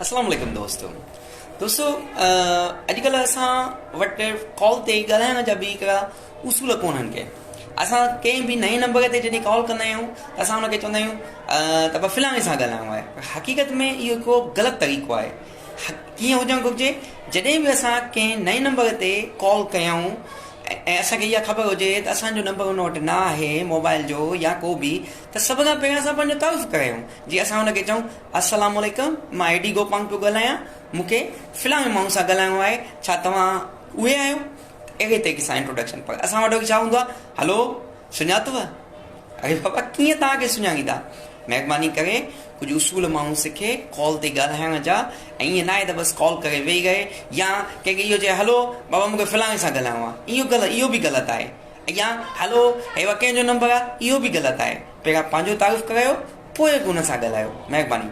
अस्सलाम वालेकुम दोस्तों अॼुकल्ह असां वटि कॉल ते ॻाल्हाइण जा बि हिकिड़ा उसूल कोन्हनि के। असां कंहिं बि नए नंबर ते जॾहिं कॉल कंदा आहियूं त असां हुनखे चवंदा आहियूं त पोइ फिलाणे सां ॻाल्हाइणो आहे। हक़ीक़त में इहो हिकिड़ो ग़लति तरीक़ो आहे। कीअं हुजणु घुरिजे, जॾहिं बि असां कंहिं नए नंबर ते कॉल कयूं ऐं असांखे इहा ख़बर हुजे त असांजो नंबर हुन वटि न आहे मोबाइल जो या को बि, त सभ खां पहिरियों असां पंहिंजो तारीफ़ करायूं। जीअं असां हुनखे चऊं अस्सलाम वालेकुम, मां एडी गोपांग पियो ॻाल्हायां, मूंखे फिलाणे माण्हू सां ॻाल्हाइणो आहे, छा तव्हां उहे आहियो? अहिड़े तरीक़े सां इंट्रोडक्शन। पर असां वटि छा हूंदो आहे, हलो सुञातव? अरे बाबा कीअं तव्हांखे सुञाणींदा? महिरबानी करे कुझु उसूल माण्हू सिखे कॉल ते ॻाल्हाइण जा। ऐं ईअं न आहे त बसि कॉल करे वेही गए या कंहिंखे इहो चए हलो बाबा मूंखे फिलाणे सां ॻाल्हाइणो आहे, इहो बि ग़लति आहे। या हलो हे कंहिंजो नंबर आहे, इहो बि ग़लति आहे। पहिरियां पंहिंजो तारीफ़ करायो, पोइ हुन सां ॻाल्हायो। महिरबानी।